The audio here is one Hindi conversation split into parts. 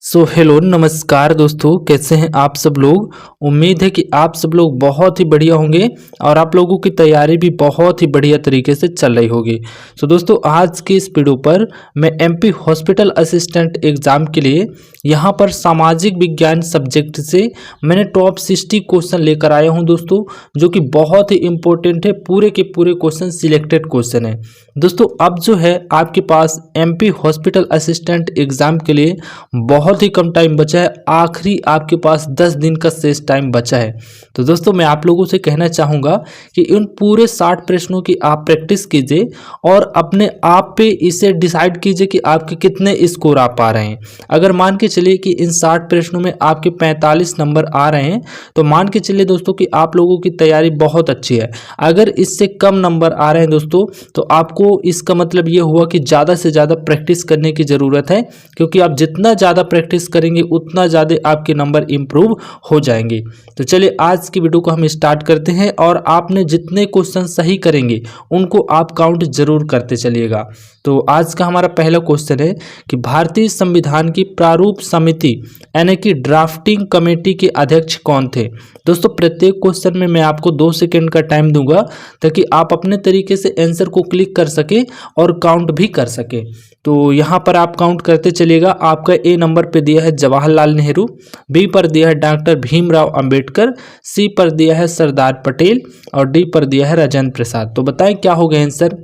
हेलो नमस्कार दोस्तों, कैसे हैं आप सब लोग। उम्मीद है कि आप सब लोग बहुत ही बढ़िया होंगे और आप लोगों की तैयारी भी बहुत ही बढ़िया तरीके से चल रही होगी। दोस्तों, आज की इस वीडियो पर मैं एमपी हॉस्पिटल असिस्टेंट एग्ज़ाम के लिए यहाँ पर सामाजिक विज्ञान सब्जेक्ट से मैंने टॉप 60 क्वेश्चन लेकर आया हूँ दोस्तों, जो कि बहुत ही इम्पोर्टेंट है। पूरे के पूरे क्वेश्चन सिलेक्टेड क्वेश्चन है दोस्तों। अब जो है आपके पास एमपी हॉस्पिटल असिस्टेंट एग्ज़ाम के लिए बहुत ही कम टाइम बचा है। आखिरी आपके पास 10 दिन का शेष टाइम बचा है। तो दोस्तों, मैं आप लोगों से कहना चाहूँगा कि उन पूरे 60 प्रश्नों की आप प्रैक्टिस कीजिए और अपने आप पे इसे डिसाइड कीजिए कि आपके कितने स्कोर आ पा रहे हैं। अगर मान के चलिए कि इन 60 प्रश्नों में आपके 45 नंबर आ रहे हैं तो मान के चलिए दोस्तों कि आप लोगों की तैयारी बहुत अच्छी है। अगर इससे कम नंबर आ रहे हैं दोस्तों तो आपको इसका मतलब ये हुआ कि ज़्यादा से ज़्यादा प्रैक्टिस करने की ज़रूरत है, क्योंकि आप जितना ज़्यादा प्रैक्टिस करेंगे उतना ज़्यादा आपके नंबर इंप्रूव हो जाएंगे। तो चलिए आज की वीडियो को हम स्टार्ट करते हैं और आपने जितने क्वेश्चन सही करेंगे उनको आप काउंट जरूर करते चलिएगा। तो आज का हमारा पहला क्वेश्चन है कि भारतीय संविधान की प्रारूप समिति यानी कि ड्राफ्टिंग कमेटी के अध्यक्ष कौन थे। दोस्तों, प्रत्येक क्वेश्चन में मैं आपको 2 सेकंड का टाइम दूंगा ताकि आप अपने तरीके से आंसर को क्लिक कर सके और काउंट भी कर सके। तो यहाँ पर आप काउंट करते चलिएगा। आपका ए नंबर पे दिया है जवाहरलाल नेहरू, बी पर दिया है डॉक्टर भीमराव अंबेडकर, सी पर दिया है सरदार पटेल और डी पर दिया है राजेंद्र प्रसाद। तो बताएं क्या होगा आंसर।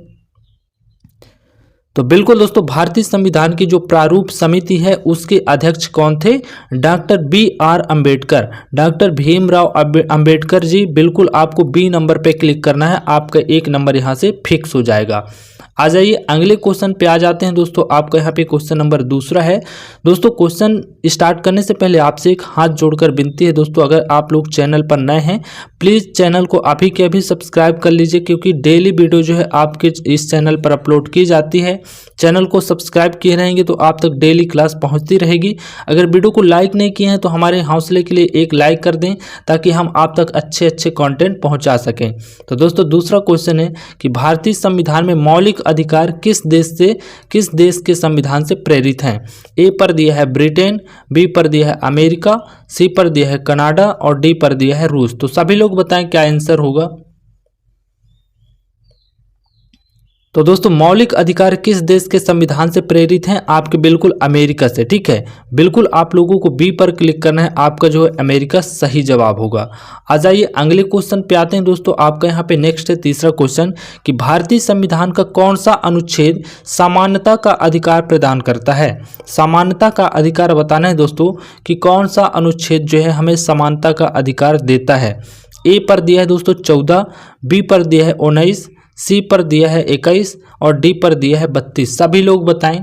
तो बिल्कुल दोस्तों, भारतीय संविधान की जो प्रारूप समिति है उसके अध्यक्ष कौन थे। Doctor B.R. Ambedkar, doctor Bhimrao Ambedkar ji. बिल्कुल आपको बी नंबर पे क्लिक करना है, आपका 1 नंबर यहाँ से फिक्स हो जाएगा। आ जाइए अगले क्वेश्चन पे आ जाते हैं दोस्तों। आपका यहाँ पे क्वेश्चन नंबर 2 है दोस्तों। क्वेश्चन स्टार्ट करने से पहले आपसे एक हाथ जोड़कर विनती है दोस्तों, अगर आप लोग चैनल पर नए हैं प्लीज़ चैनल को अभी के अभी सब्सक्राइब कर लीजिए, क्योंकि डेली वीडियो जो है आपके इस चैनल पर अपलोड की जाती है। चैनल को सब्सक्राइब किए रहेंगे तो आप तक डेली क्लास पहुँचती रहेगी। अगर वीडियो को लाइक नहीं किए हैं तो हमारे हौसले के लिए एक लाइक कर दें ताकि हम आप तक अच्छे अच्छे कॉन्टेंट पहुँचा सकें। तो दोस्तों, दूसरा क्वेश्चन है कि भारतीय संविधान में मौलिक अधिकार किस देश के संविधान से प्रेरित हैं। ए पर दिया है ब्रिटेन, बी पर दिया है अमेरिका, सी पर दिया है कनाडा और डी पर दिया है रूस। तो सभी लोग बताएं क्या आंसर होगा। तो दोस्तों, मौलिक अधिकार किस देश के संविधान से प्रेरित हैं। आपके बिल्कुल अमेरिका से। ठीक है, बिल्कुल आप लोगों को बी पर क्लिक करना है, आपका जो है अमेरिका सही जवाब होगा। आ जाइए अगले क्वेश्चन पे आते हैं दोस्तों। आपका यहाँ पे नेक्स्ट है तीसरा क्वेश्चन कि भारतीय संविधान का कौन सा अनुच्छेद समानता का अधिकार प्रदान करता है। समानता का अधिकार बताना है दोस्तों कि कौन सा अनुच्छेद जो है हमें समानता का अधिकार देता है। ए पर दिया है दोस्तों 14, बी पर दिया है 19, सी पर दिया है 21 और डी पर दिया है 32। सभी लोग बताएं।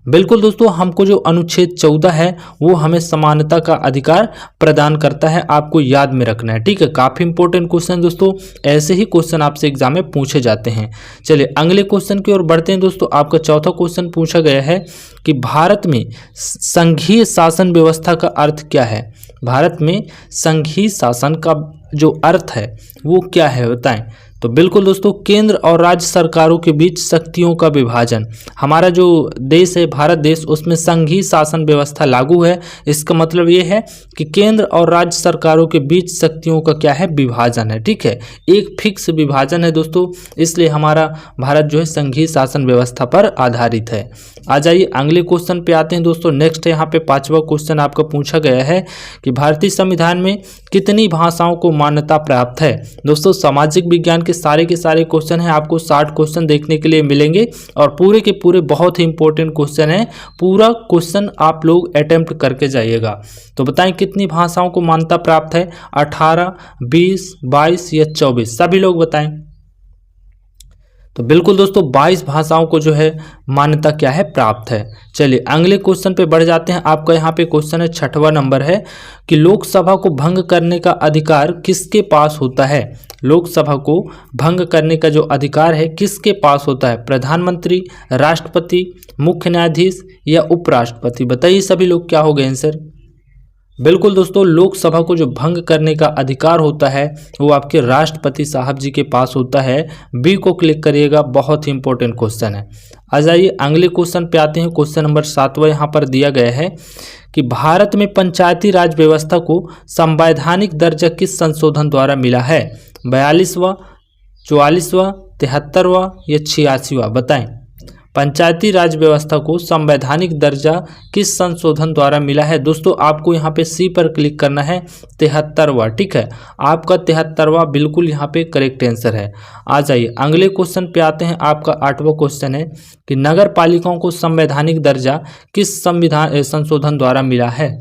बिल्कुल दोस्तों, हमको जो अनुच्छेद 14 है वो हमें समानता का अधिकार प्रदान करता है। आपको याद में रखना है। ठीक है, काफ़ी इंपॉर्टेंट क्वेश्चन दोस्तों, ऐसे ही क्वेश्चन आपसे एग्जाम में पूछे जाते हैं। चलिए अगले क्वेश्चन की ओर बढ़ते हैं दोस्तों। आपका चौथा क्वेश्चन पूछा गया है कि भारत में संघीय शासन व्यवस्था का अर्थ क्या है। भारत में संघीय शासन का जो अर्थ है वो क्या है बताएं। तो बिल्कुल दोस्तों, केंद्र और राज्य सरकारों के बीच शक्तियों का विभाजन। हमारा जो देश है भारत देश, उसमें संघीय शासन व्यवस्था लागू है। इसका मतलब ये है कि केंद्र और राज्य सरकारों के बीच शक्तियों का क्या है, विभाजन है। ठीक है, एक फिक्स विभाजन है दोस्तों, इसलिए हमारा भारत जो है संघीय शासन व्यवस्था पर आधारित है। आ जाइए अगले क्वेश्चन पे आते हैं दोस्तों। नेक्स्ट है यहाँ पे 5वां क्वेश्चन आपका पूछा गया है कि भारतीय संविधान में कितनी भाषाओं को मान्यता प्राप्त है। दोस्तों, सामाजिक विज्ञान के सारे क्वेश्चन हैं, आपको 60 क्वेश्चन देखने के लिए मिलेंगे और पूरे के पूरे बहुत ही इंपॉर्टेंट क्वेश्चन है। पूरा क्वेश्चन आप लोग अटेम्प्ट करके जाइएगा। तो बताएं कितनी भाषाओं को मान्यता प्राप्त है, 18, 20, 22 या 24। सभी लोग बताएं। तो बिल्कुल दोस्तों, 22 भाषाओं को जो है मान्यता क्या है, प्राप्त है। चलिए अगले क्वेश्चन पे बढ़ जाते हैं। आपका यहाँ पे क्वेश्चन है 6वां नंबर है कि लोकसभा को भंग करने का अधिकार किसके पास होता है। लोकसभा को भंग करने का जो अधिकार है किसके पास होता है। प्रधानमंत्री, राष्ट्रपति, मुख्य न्यायाधीश या उपराष्ट्रपति। बताइए सभी लोग क्या होगा आंसर। बिल्कुल दोस्तों, लोकसभा को जो भंग करने का अधिकार होता है वो आपके राष्ट्रपति साहब जी के पास होता है। बी को क्लिक करिएगा, बहुत ही इंपॉर्टेंट क्वेश्चन है। आ जाइए अगले क्वेश्चन पे आते हैं। क्वेश्चन नंबर 7वां यहाँ पर दिया गया है कि भारत में पंचायती राज व्यवस्था को संवैधानिक दर्जा किस संशोधन द्वारा मिला है? 42वां, 44वां, 73वां या 86वां? बताएं। पंचायती राज व्यवस्था को संवैधानिक दर्जा किस संशोधन द्वारा मिला है? दोस्तों आपको यहाँ पे सी पर क्लिक करना है, 73वां। ठीक है, आपका 73वां बिल्कुल यहाँ पे करेक्ट आंसर है। आ जाइए अगले क्वेश्चन पे आते हैं। आपका 8वां क्वेश्चन है कि नगर पालिकाओं को संवैधानिक दर्जा किस संविधान संशोधन द्वारा मिला है?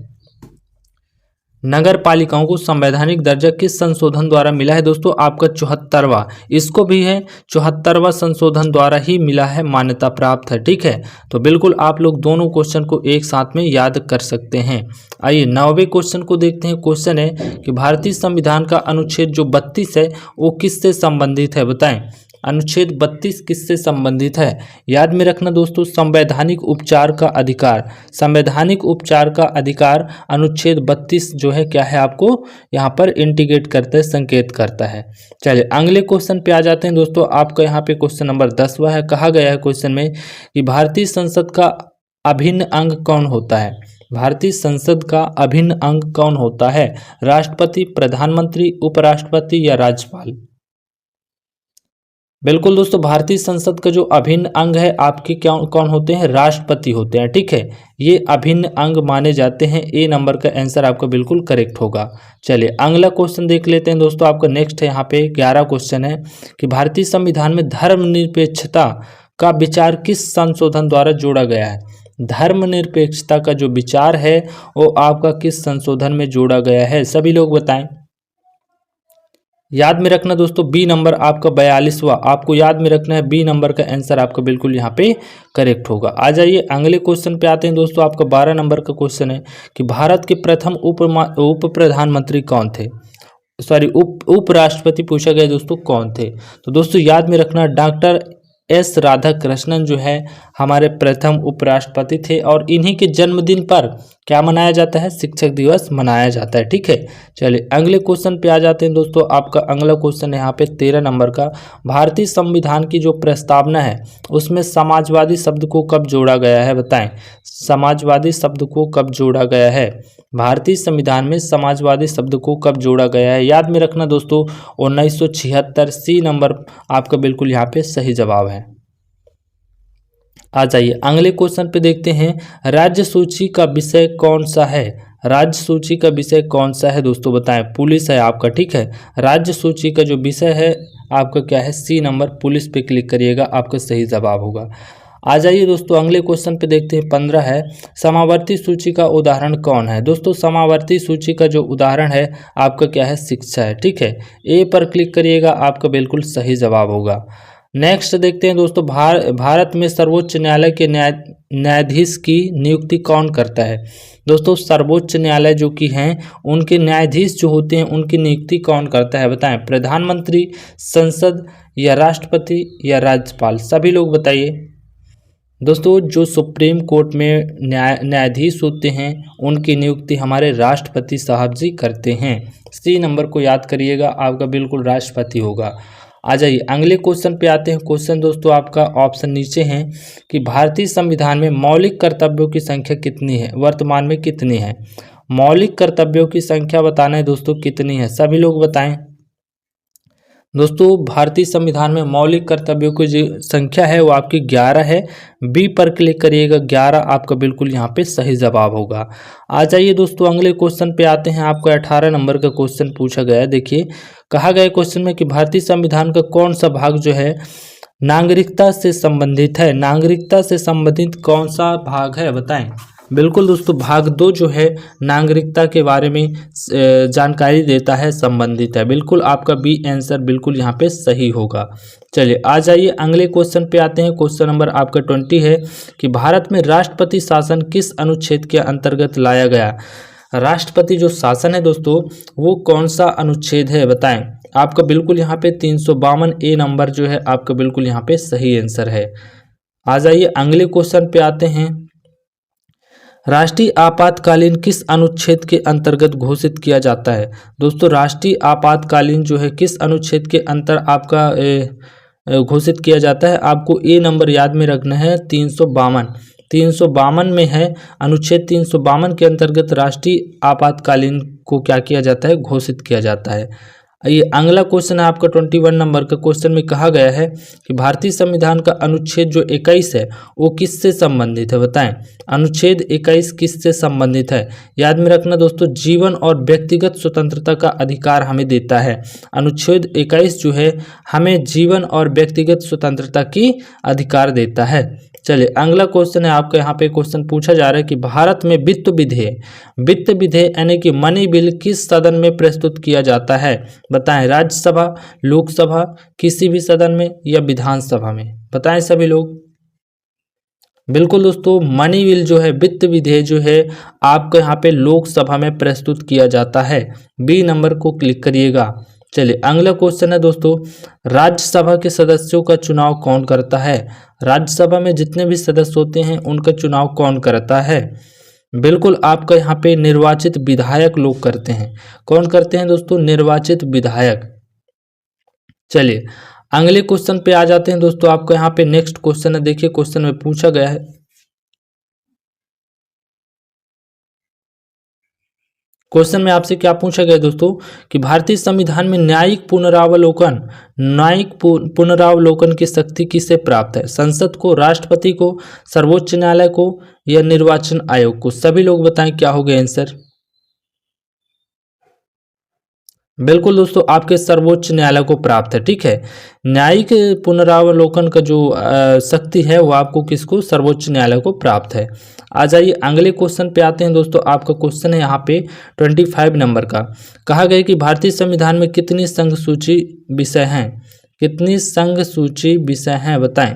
नगर पालिकाओं को संवैधानिक दर्जा किस संशोधन द्वारा मिला है? दोस्तों आपका 74वां, इसको भी है 74वां संशोधन द्वारा ही मिला है, मान्यता प्राप्त है। ठीक है, तो बिल्कुल आप लोग दोनों क्वेश्चन को एक साथ में याद कर सकते हैं। आइए 9वें क्वेश्चन को देखते हैं। क्वेश्चन है कि भारतीय संविधान का अनुच्छेद जो 32 है वो किससे संबंधित है? बताएं। अनुच्छेद 32 किससे संबंधित है? याद में रखना दोस्तों, संवैधानिक उपचार का अधिकार। संवैधानिक उपचार का अधिकार अनुच्छेद 32 जो है क्या है, आपको यहाँ पर इंडिकेट करता है, संकेत करता है। चलिए अगले क्वेश्चन पे आ जाते हैं दोस्तों। आपका यहाँ पे क्वेश्चन नंबर 10वां है। कहा गया है क्वेश्चन में कि भारतीय संसद का अभिन्न अंग कौन होता है? भारतीय संसद का अभिन्न अंग कौन होता है? राष्ट्रपति, प्रधानमंत्री, उपराष्ट्रपति या राज्यपाल? बिल्कुल दोस्तों, भारतीय संसद का जो अभिन्न अंग है आपके क्या कौन होते हैं? राष्ट्रपति होते हैं। ठीक है, ये अभिन्न अंग माने जाते हैं। ए नंबर का आंसर आपका बिल्कुल करेक्ट होगा। चलिए अगला क्वेश्चन देख लेते हैं दोस्तों। आपका नेक्स्ट है यहाँ पे 11 क्वेश्चन है कि भारतीय संविधान में धर्मनिरपेक्षता का विचार किस संशोधन द्वारा जोड़ा गया है? धर्मनिरपेक्षता का जो विचार है वो आपका किस संशोधन में जोड़ा गया है? सभी लोग बताएं। याद में रखना दोस्तों, बी नंबर आपका 42वां, आपको याद में रखना है। बी नंबर का आंसर आपका बिल्कुल यहाँ पे करेक्ट होगा। आ जाइए अगले क्वेश्चन पे आते हैं दोस्तों। आपका 12 नंबर का क्वेश्चन है कि भारत के प्रथम उप प्रधानमंत्री कौन थे? सॉरी, उपराष्ट्रपति पूछा गया दोस्तों, कौन थे? तो दोस्तों याद में रखना, डॉक्टर एस राधाकृष्णन जो है हमारे प्रथम उपराष्ट्रपति थे और इन्हीं के जन्मदिन पर क्या मनाया जाता है? शिक्षक दिवस मनाया जाता है। ठीक है, चलिए अगले क्वेश्चन पे आ जाते हैं दोस्तों। आपका अगला क्वेश्चन है यहाँ पे 13 नंबर का। भारतीय संविधान की जो प्रस्तावना है उसमें समाजवादी शब्द को कब जोड़ा गया है? बताएं। समाजवादी शब्द को कब जोड़ा गया है? भारतीय संविधान में समाजवादी शब्द को कब जोड़ा गया है? याद में रखना दोस्तों, 1976। सी नंबर आपका बिल्कुल यहाँ पे सही जवाब है। आ जाइए अगले क्वेश्चन पे देखते हैं। राज्य सूची का विषय कौन सा है? राज्य सूची का विषय कौन सा है दोस्तों? बताएं। पुलिस है आपका। ठीक है, राज्य सूची का जो विषय है आपका क्या है? सी नंबर, पुलिस पे क्लिक करिएगा, आपका सही जवाब होगा। आ जाइए दोस्तों अगले क्वेश्चन पे देखते हैं। 15 है, समावर्ती सूची का उदाहरण कौन है? दोस्तों समावर्ती सूची का जो उदाहरण है आपका क्या है? शिक्षा है। ठीक है, ए पर क्लिक करिएगा, आपका बिल्कुल सही जवाब होगा। नेक्स्ट देखते हैं दोस्तों। भारत में सर्वोच्च न्यायालय के न्यायाधीश की नियुक्ति कौन करता है? दोस्तों सर्वोच्च न्यायालय जो कि हैं उनके न्यायाधीश जो होते हैं उनकी नियुक्ति कौन करता है? बताएं। प्रधानमंत्री, संसद या राष्ट्रपति या राज्यपाल? सभी लोग बताइए। दोस्तों जो सुप्रीम कोर्ट में न्यायाधीश होते हैं उनकी नियुक्ति हमारे राष्ट्रपति साहब जी करते हैं। सी नंबर को याद करिएगा, आपका बिल्कुल राष्ट्रपति होगा। आ जाइए अगले क्वेश्चन पे आते हैं। क्वेश्चन दोस्तों आपका ऑप्शन नीचे है कि भारतीय संविधान में मौलिक कर्तव्यों की संख्या कितनी है? वर्तमान में कितनी है? मौलिक कर्तव्यों की संख्या बताना है दोस्तों, कितनी है? सभी लोग बताएं। दोस्तों भारतीय संविधान में मौलिक कर्तव्यों की जो संख्या है वो आपकी 11 है। बी पर क्लिक करिएगा, 11 आपका बिल्कुल यहाँ पे सही जवाब होगा। आ जाइए दोस्तों अगले क्वेश्चन पे आते हैं। आपका 18 नंबर का क्वेश्चन पूछा गया है। देखिए कहा गया क्वेश्चन में कि भारतीय संविधान का कौन सा भाग जो है नागरिकता से संबंधित है? नागरिकता से संबंधित कौन सा भाग है? बताएं। बिल्कुल दोस्तों भाग 2 जो है नागरिकता के बारे में जानकारी देता है, संबंधित है। बिल्कुल आपका बी आंसर बिल्कुल यहाँ पे सही होगा। चलिए आ जाइए अगले क्वेश्चन पे आते हैं। क्वेश्चन नंबर आपका 20 है कि भारत में राष्ट्रपति शासन किस अनुच्छेद के अंतर्गत लाया गया? राष्ट्रपति जो शासन है दोस्तों वो कौन सा अनुच्छेद है? बताएं। आपका बिल्कुल यहाँ पे 352 ए नंबर जो है आपका बिल्कुल यहाँ पे सही आंसर है। आ जाइए अगले क्वेश्चन पे आते हैं। राष्ट्रीय आपातकालीन किस अनुच्छेद के अंतर्गत घोषित किया जाता है? दोस्तों राष्ट्रीय आपातकालीन जो है किस अनुच्छेद के अंतर आपका घोषित किया जाता है। आपको ए नंबर याद में रखना है, 352। 352 में है, अनुच्छेद 352 के अंतर्गत राष्ट्रीय आपातकालीन को क्या किया जाता है, घोषित किया जाता है। ये अगला क्वेश्चन है आपका 21 नंबर का। क्वेश्चन में कहा गया है कि भारतीय संविधान का अनुच्छेद जो 21 है वो किससे संबंधित है, बताएं। अनुच्छेद 21 किससे संबंधित है? याद में रखना दोस्तों, जीवन और व्यक्तिगत स्वतंत्रता का अधिकार हमें देता है। अनुच्छेद 21 जो है हमें जीवन और व्यक्तिगत स्वतंत्रता की अधिकार देता है। चलिए अगला क्वेश्चन है आपका, यहाँ पे क्वेश्चन पूछा जा रहा है कि भारत में वित्त विधेयक यानी कि मनी बिल किस सदन में प्रस्तुत किया जाता है, बताएं। राज्यसभा, लोकसभा, किसी भी सदन में या विधानसभा में, बताएं सभी लोग। बिल्कुल दोस्तों, मनी बिल जो है, वित्त विधेयक जो है आपको यहाँ पे लोकसभा में प्रस्तुत किया जाता है। बी नंबर को क्लिक करिएगा। चलिए अगला क्वेश्चन है दोस्तों, राज्यसभा के सदस्यों का चुनाव कौन करता है? राज्यसभा में जितने भी सदस्य होते हैं उनका चुनाव कौन करता है? बिल्कुल आपका यहाँ पे निर्वाचित विधायक लोग करते हैं। कौन करते हैं दोस्तों? निर्वाचित विधायक। चलिए अगले क्वेश्चन पे आ जाते हैं दोस्तों। आपका यहाँ पे नेक्स्ट क्वेश्चन है, देखिए क्वेश्चन में पूछा गया है, क्वेश्चन में आपसे क्या पूछा गया दोस्तों कि भारतीय संविधान में न्यायिक पुनरावलोकन की शक्ति किसे प्राप्त है? संसद को, राष्ट्रपति को, सर्वोच्च न्यायालय को या निर्वाचन आयोग को? सभी लोग बताएं क्या हो गया आंसर। बिल्कुल दोस्तों, आपके सर्वोच्च न्यायालय को प्राप्त है। ठीक है, न्यायिक पुनरावलोकन का जो शक्ति है वो आपको किसको? सर्वोच्च न्यायालय को प्राप्त है। आ जाइए अगले क्वेश्चन पे आते हैं दोस्तों। आपका क्वेश्चन है यहाँ पे 25 नंबर का। कहा गया कि भारतीय संविधान में कितनी संघ सूची विषय हैं? कितनी संघ सूची विषय हैं, बताएं।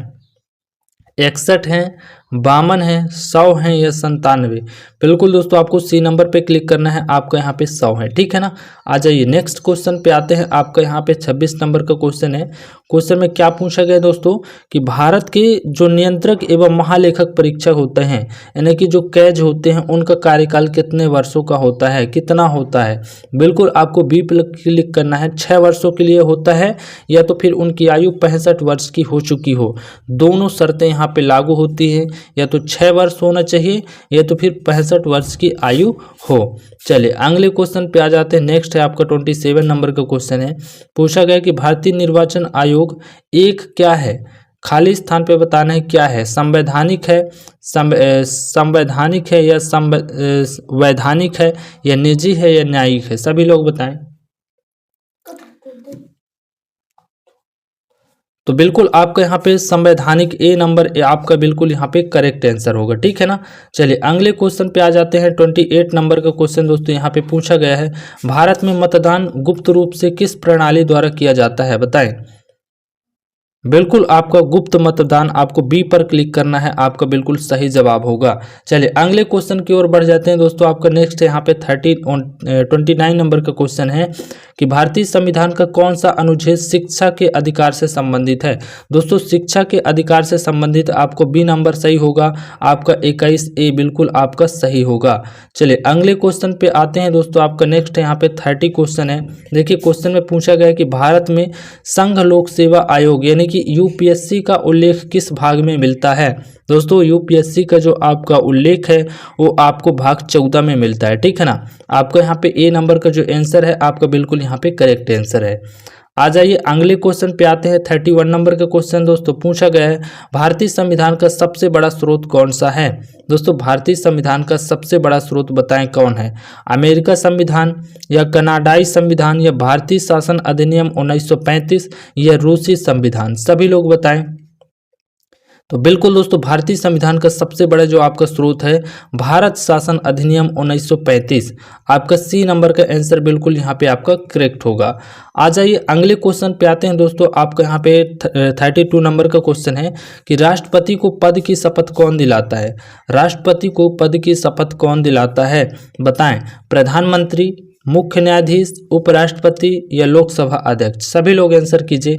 61 हैं, 52 हैं, 100 हैं या 97? बिल्कुल दोस्तों, आपको सी नंबर पे क्लिक करना है, आपका यहाँ पे 100 है। ठीक है ना। आ जाइए नेक्स्ट क्वेश्चन पे आते हैं। आपका यहाँ पे 26 नंबर का क्वेश्चन है। क्वेश्चन में क्या पूछा गया दोस्तों कि भारत के जो नियंत्रक एवं महालेखक परीक्षक होते हैं, यानी कि जो कैज होते हैं, उनका कार्यकाल कितने वर्षों का होता है, कितना होता है? बिल्कुल आपको बी पे क्लिक करना है। 6 वर्षों के लिए होता है या तो फिर उनकी आयु 65 वर्ष की हो चुकी हो। दोनों शर्तें यहाँ पे लागू होती है, या तो 6 वर्ष होना चाहिए या तो फिर 65 वर्ष की आयु हो। चलिए अगले क्वेश्चन पे आ जाते हैं। नेक्स्ट है आपका 27 नंबर का क्वेश्चन है। पूछा गया कि भारतीय निर्वाचन आयोग एक क्या है? खाली स्थान पे बताना है क्या है। संवैधानिक है, संवैधानिक है या वैधानिक है या निजी है या न्यायिक है? सभी लोग बताएं। तो बिल्कुल आपका यहाँ पे संवैधानिक ए नंबर आपका बिल्कुल यहाँ पे करेक्ट आंसर होगा। ठीक है ना। चलिए अगले क्वेश्चन पे आ जाते हैं। 28 नंबर का क्वेश्चन दोस्तों यहाँ पे पूछा गया है, भारत में मतदान गुप्त रूप से किस प्रणाली द्वारा किया जाता है, बताएं। बिल्कुल आपका गुप्त मतदान, आपको बी पर क्लिक करना है, आपका बिल्कुल सही जवाब होगा। चलिए अगले क्वेश्चन की ओर बढ़ जाते हैं दोस्तों। आपका नेक्स्ट यहाँ पे 29 नंबर का क्वेश्चन है कि भारतीय संविधान का कौन सा अनुच्छेद शिक्षा के अधिकार से संबंधित है? दोस्तों शिक्षा के अधिकार से संबंधित आपको बी नंबर सही होगा, आपका 21A बिल्कुल आपका सही होगा। चलिए अगले क्वेश्चन पे आते हैं दोस्तों। आपका नेक्स्ट यहाँ पे 30 क्वेश्चन है। देखिए क्वेश्चन में पूछा गया कि भारत में संघ लोक सेवा आयोग यानी कि यूपीएससी का उल्लेख किस भाग में मिलता है? दोस्तों यूपीएससी का जो आपका उल्लेख है वो आपको भाग 14 में मिलता है। ठीक है ना। आपका यहाँ पे ए नंबर का जो आंसर है आपका बिल्कुल यहाँ पे करेक्ट आंसर है। आ जाइए अगले क्वेश्चन पे आते हैं। 31 नंबर का क्वेश्चन दोस्तों पूछा गया है, भारतीय संविधान का सबसे बड़ा स्रोत कौन सा है? दोस्तों भारतीय संविधान का सबसे बड़ा स्रोत बताएं कौन है? अमेरिका संविधान या कनाडाई संविधान या भारतीय शासन अधिनियम 1935 या रूसी संविधान? सभी लोग बताएं। तो बिल्कुल दोस्तों भारतीय संविधान का सबसे बड़ा जो आपका स्रोत है भारत शासन अधिनियम 1935। आपका सी नंबर का आंसर बिल्कुल यहाँ पे आपका करेक्ट होगा। आ जाइए अगले क्वेश्चन पे आते हैं दोस्तों। आपका यहाँ पे 32 नंबर का क्वेश्चन है कि राष्ट्रपति को पद की शपथ कौन दिलाता है? राष्ट्रपति को पद की शपथ कौन दिलाता है, बताएं। प्रधानमंत्री, मुख्य न्यायाधीश, उपराष्ट्रपति या लोकसभा अध्यक्ष? सभी लोग आंसर कीजिए।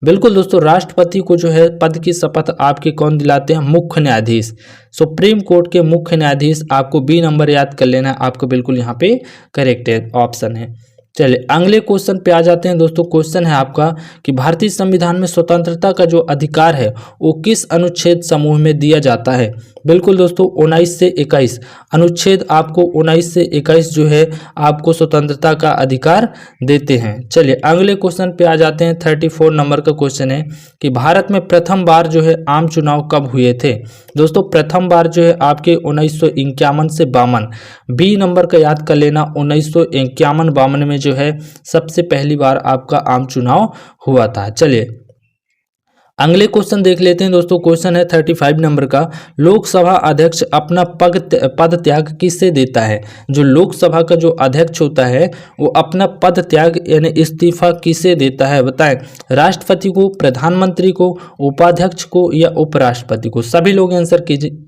बिल्कुल दोस्तों राष्ट्रपति को जो है पद की शपथ आपके कौन दिलाते हैं? मुख्य न्यायाधीश, सुप्रीम कोर्ट के मुख्य न्यायाधीश। आपको बी नंबर याद कर लेना है, आपको बिल्कुल यहाँ पे करेक्ट ऑप्शन है। चलिए अगले क्वेश्चन पे आ जाते हैं दोस्तों। क्वेश्चन है आपका कि भारतीय संविधान में स्वतंत्रता का जो अधिकार है वो किस अनुच्छेद समूह में दिया जाता है। बिल्कुल दोस्तों 19 से 21 अनुच्छेद आपको 19 से 21 जो है आपको स्वतंत्रता का अधिकार देते हैं। चलिए अगले क्वेश्चन पे आ जाते हैं। 34 नंबर का क्वेश्चन है कि भारत में प्रथम बार जो है आम चुनाव कब हुए थे। दोस्तों प्रथम बार जो है आपके 1951 से 52, बी नंबर का याद कर लेना। 1951-52 में जो है सबसे पहली बार आपका आम चुनाव हुआ था। चलिए अगले क्वेश्चन देख लेते हैं दोस्तों। क्वेश्चन है 35 नंबर का, लोकसभा अध्यक्ष अपना पद त्याग किससे देता है। जो लोकसभा का जो अध्यक्ष होता है वो अपना पद त्याग यानी इस्तीफा किसे देता है बताएं। राष्ट्रपति को, प्रधानमंत्री को, उपाध्यक्ष को या उपराष्ट्रपति को। सभी लोग आंसर कीजिए।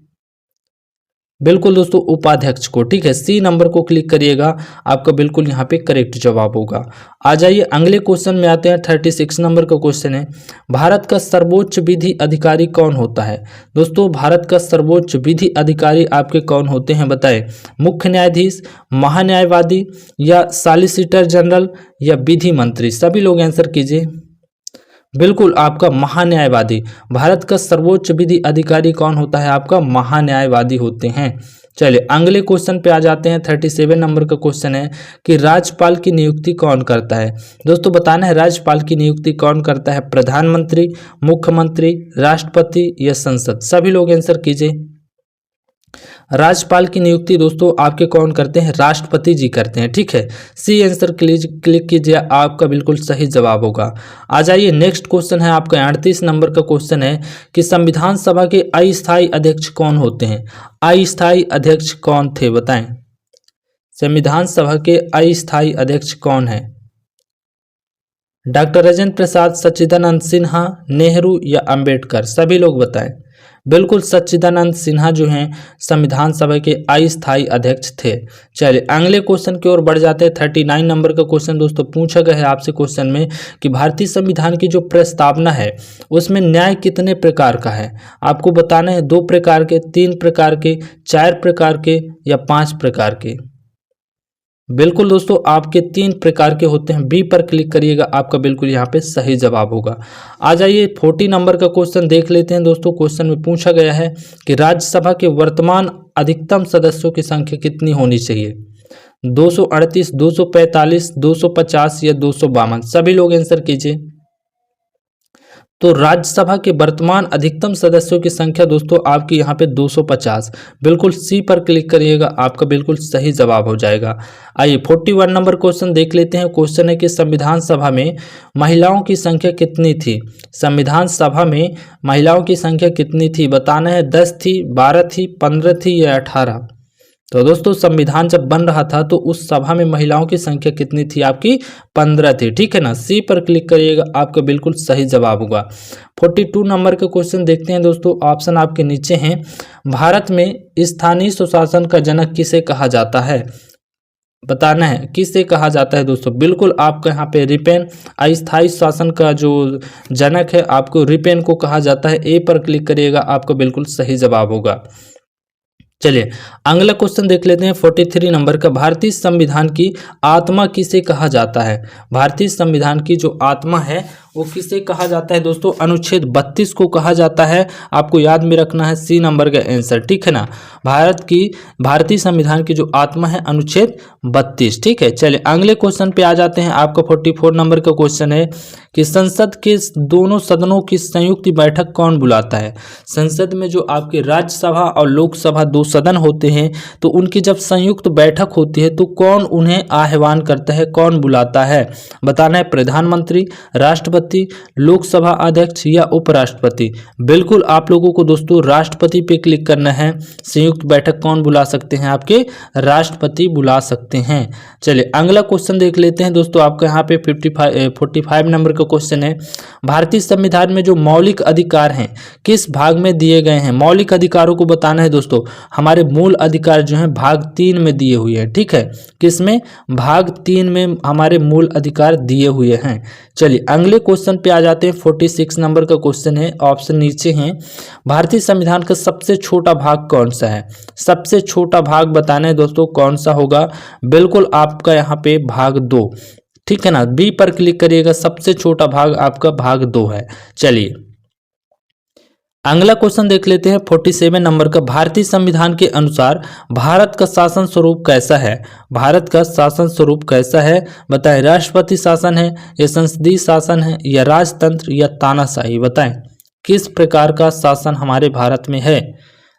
बिल्कुल दोस्तों उपाध्यक्ष को। ठीक है, सी नंबर को क्लिक करिएगा, आपका बिल्कुल यहाँ पे करेक्ट जवाब होगा। आ जाइए अगले क्वेश्चन में आते हैं। 36 नंबर का क्वेश्चन है, भारत का सर्वोच्च विधि अधिकारी कौन होता है। दोस्तों भारत का सर्वोच्च विधि अधिकारी आपके कौन होते हैं बताएं। मुख्य न्यायाधीश, महान्यायवादी या सॉलिसिटर जनरल या विधि मंत्री। सभी लोग आंसर कीजिए। बिल्कुल आपका महान्यायवादी। भारत का सर्वोच्च विधि अधिकारी कौन होता है, आपका महान्यायवादी होते हैं। चलिए अगले क्वेश्चन पे आ जाते हैं। 37 नंबर का क्वेश्चन है कि राज्यपाल की नियुक्ति कौन करता है। दोस्तों बताना है राज्यपाल की नियुक्ति कौन करता है। प्रधानमंत्री, मुख्यमंत्री, राष्ट्रपति या संसद। सभी लोग आंसर कीजिए। राज्यपाल की नियुक्ति दोस्तों आपके कौन करते हैं, राष्ट्रपति जी करते हैं। ठीक है, सी आंसर क्लिक कीजिए, आपका बिल्कुल सही जवाब होगा। आ जाइए नेक्स्ट क्वेश्चन है आपका 38 नंबर का क्वेश्चन है कि संविधान सभा के अस्थायी अध्यक्ष कौन होते हैं। अस्थायी अध्यक्ष कौन थे बताएं। संविधान सभा के अस्थायी अध्यक्ष कौन है। डॉक्टर राजेंद्र प्रसाद, सच्चिदानंद सिन्हा, नेहरू या अंबेडकर। सभी लोग बताएं। बिल्कुल सच्चिदानंद सिन्हा जो हैं संविधान सभा के अस्थायी अध्यक्ष थे। चलिए अगले क्वेश्चन की ओर बढ़ जाते हैं। 39 नंबर का क्वेश्चन दोस्तों पूछा गया है आपसे क्वेश्चन में कि भारतीय संविधान की जो प्रस्तावना है उसमें न्याय कितने प्रकार का है। आपको बताना है 2 प्रकार के, 3 प्रकार के, 4 प्रकार के या 5 प्रकार के। बिल्कुल दोस्तों आपके 3 प्रकार के होते हैं। बी पर क्लिक करिएगा, आपका बिल्कुल यहाँ पे सही जवाब होगा। आ जाइए 40 नंबर का क्वेश्चन देख लेते हैं दोस्तों। क्वेश्चन में पूछा गया है कि राज्यसभा के वर्तमान अधिकतम सदस्यों की संख्या कितनी होनी चाहिए। 238, 245, 250 या 252। सभी लोग आंसर कीजिए। तो राज्यसभा के वर्तमान अधिकतम सदस्यों की संख्या दोस्तों आपकी यहाँ पे 250। बिल्कुल सी पर क्लिक करिएगा, आपका बिल्कुल सही जवाब हो जाएगा। आइए 41 नंबर क्वेश्चन देख लेते हैं। क्वेश्चन है कि संविधान सभा में महिलाओं की संख्या कितनी थी। संविधान सभा में महिलाओं की संख्या कितनी थी बताना है। 10 थी, 12 थी, 15 थी या 18। तो दोस्तों संविधान जब बन रहा था तो उस सभा में महिलाओं की संख्या कितनी थी, आपकी 15 थी। ठीक है ना, सी पर क्लिक करिएगा, आपका बिल्कुल सही जवाब होगा। 42 नंबर का क्वेश्चन देखते हैं दोस्तों, ऑप्शन आपके नीचे हैं। भारत में स्थानीय स्वशासन का जनक किसे कहा जाता है, बताना है किसे कहा जाता है दोस्तों। बिल्कुल आपका यहाँ पे रिपेन, अस्थायी शासन का जो जनक है आपको रिपेन को कहा जाता है। ए पर क्लिक करिएगा, आपका बिल्कुल सही जवाब होगा। चलिए अगला क्वेश्चन देख लेते हैं 43 नंबर का। भारतीय संविधान की आत्मा किसे कहा जाता है। भारतीय संविधान की जो आत्मा है वो किसे कहा जाता है दोस्तों। अनुच्छेद 32 को कहा जाता है। आपको याद में रखना है सी नंबर का आंसर। ठीक है ना, भारतीय संविधान की जो आत्मा है अनुच्छेद 32। ठीक है, चलिए अगले क्वेश्चन पे आ जाते हैं। आपका 44 नंबर का क्वेश्चन है कि संसद के दोनों सदनों की संयुक्त बैठक कौन बुलाता है। संसद में जो आपके राज्यसभा और लोकसभा 2 सदन होते हैं तो उनकी जब संयुक्त बैठक होती है तो कौन उन्हें आह्वान करता है, कौन बुलाता है बताना है। प्रधानमंत्री, राष्ट्रपति, लोकसभा अध्यक्ष या उपराष्ट्रपति। बिल्कुल आप लोगों को दोस्तों राष्ट्रपति पे क्लिक करना है। संयुक्त बैठक कौन बुला सकते हैं, आपके राष्ट्रपति बुला सकते हैं। चलिए अगला क्वेश्चन देख लेते हैं दोस्तों। आपका यहाँ पे 45 नंबर का क्वेश्चन है। भारतीय संविधान में जो मौलिक अधिकार हैं किस भाग में दिए गए हैं। मौलिक अधिकारों को बताना है दोस्तों। हमारे मूल अधिकार जो हैं भाग 3 में दिए हुए हैं। ठीक है, किसमें, भाग 3 में हमारे मूल अधिकार दिए हुए हैं। चलिए अगले क्वेश्चन पे आ जाते हैं। 46 नंबर का क्वेश्चन है, ऑप्शन नीचे हैं। भारतीय संविधान का सबसे छोटा भाग कौन सा है। सबसे छोटा भाग बताना है दोस्तों कौन सा होगा। बिल्कुल आपका यहाँ पे भाग 2। ठीक है ना। बी पर क्लिक करिएगा, सबसे छोटा भाग आपका भाग 2 है। चलिए अगला क्वेश्चन देख लेते हैं 47 नंबर का। भारतीय संविधान के अनुसार भारत का शासन स्वरूप कैसा है? भारत का शासन स्वरूप कैसा है बताएं। राष्ट्रपति शासन है या संसदीय शासन है या राजतंत्र या तानाशाही? बताएं किस प्रकार का शासन हमारे भारत में है?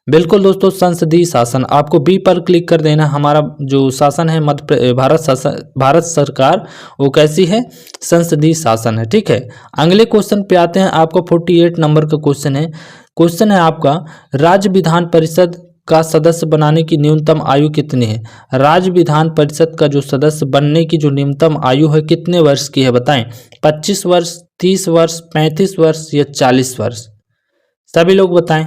बिल्कुल दोस्तों, संसदीय शासन। आपको बी पर क्लिक कर देना। हमारा जो शासन है भारत सरकार वो कैसी है? संसदीय शासन है। ठीक है, अगले क्वेश्चन पे आते हैं। आपका 48 नंबर का क्वेश्चन है। क्वेश्चन है आपका, राज्य विधान परिषद का सदस्य बनाने की न्यूनतम आयु कितनी है? राज्य विधान परिषद का जो सदस्य बनने की जो न्यूनतम आयु है कितने वर्ष की है? बताएं 25 वर्ष, 30 वर्ष, 35 वर्ष या 40 वर्ष? सभी लोग बताएं।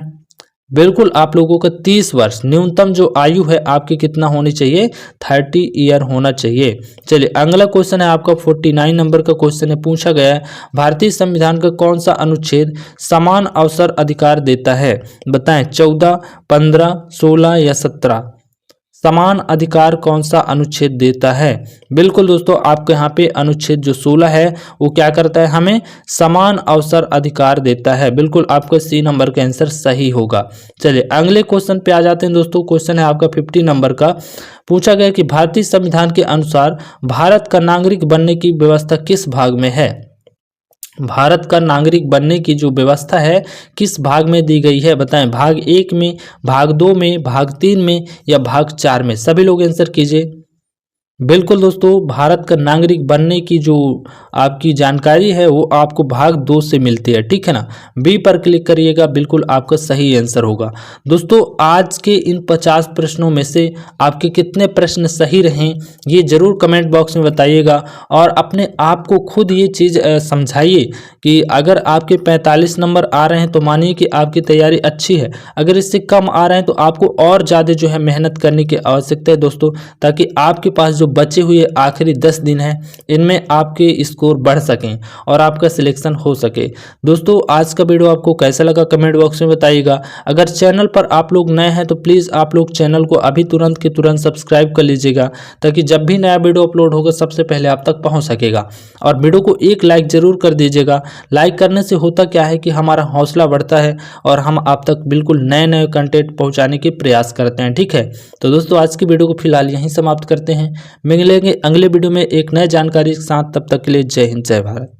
बिल्कुल आप लोगों का 30 वर्ष न्यूनतम जो आयु है आपकी कितना होनी चाहिए? 30 ईयर होना चाहिए। चलिए अगला क्वेश्चन है आपका 49 नंबर का क्वेश्चन है। पूछा गया है भारतीय संविधान का कौन सा अनुच्छेद समान अवसर अधिकार देता है? बताएं 14, 15, 16 या 17? समान अधिकार कौन सा अनुच्छेद देता है? बिल्कुल दोस्तों, आपके यहाँ पे अनुच्छेद जो 16 है वो क्या करता है? हमें समान अवसर अधिकार देता है। बिल्कुल आपका सी नंबर का आंसर सही होगा। चलिए अगले क्वेश्चन पे आ जाते हैं दोस्तों। क्वेश्चन है आपका 50 नंबर का। पूछा गया कि भारतीय संविधान के अनुसार भारत का नागरिक बनने की व्यवस्था किस भाग में है? भारत का नागरिक बनने की जो व्यवस्था है किस भाग में दी गई है? बताएं भाग 1 में, भाग 2 में, भाग 3 में या भाग 4 में? सभी लोग आंसर कीजिए। बिल्कुल दोस्तों, भारत का नागरिक बनने की जो आपकी जानकारी है वो आपको भाग 2 से मिलती है। ठीक है ना, बी पर क्लिक करिएगा, बिल्कुल आपका सही आंसर होगा। दोस्तों आज के इन 50 प्रश्नों में से आपके कितने प्रश्न सही रहे ये जरूर कमेंट बॉक्स में बताइएगा और अपने आप को खुद ये चीज़ समझाइए कि अगर आपके 45 नंबर आ रहे हैं तो मानिए कि आपकी तैयारी अच्छी है। अगर इससे कम आ रहे हैं तो आपको और ज़्यादा जो है मेहनत करने की आवश्यकता है दोस्तों, ताकि आपके पास जो बचे हुए आखिरी 10 दिन हैं इनमें आपके स्कोर बढ़ सकें और आपका सिलेक्शन हो सके। दोस्तों आज का वीडियो आपको कैसा लगा कमेंट बॉक्स में बताइएगा। अगर चैनल पर आप लोग नए हैं तो प्लीज़ आप लोग चैनल को अभी तुरंत के तुरंत सब्सक्राइब कर लीजिएगा, ताकि जब भी नया वीडियो अपलोड होगा सबसे पहले आप तक पहुँच सकेगा। और वीडियो को एक लाइक ज़रूर कर दीजिएगा। लाइक करने से होता क्या है कि हमारा हौसला बढ़ता है और हम आप तक बिल्कुल नए नए कंटेंट पहुँचाने के प्रयास करते हैं। ठीक है, तो दोस्तों आज की वीडियो को फिलहाल यहीं समाप्त करते हैं। मिलेंगे अगले वीडियो में एक नए जानकारी के साथ। तब तक के लिए जय हिंद, जय भारत।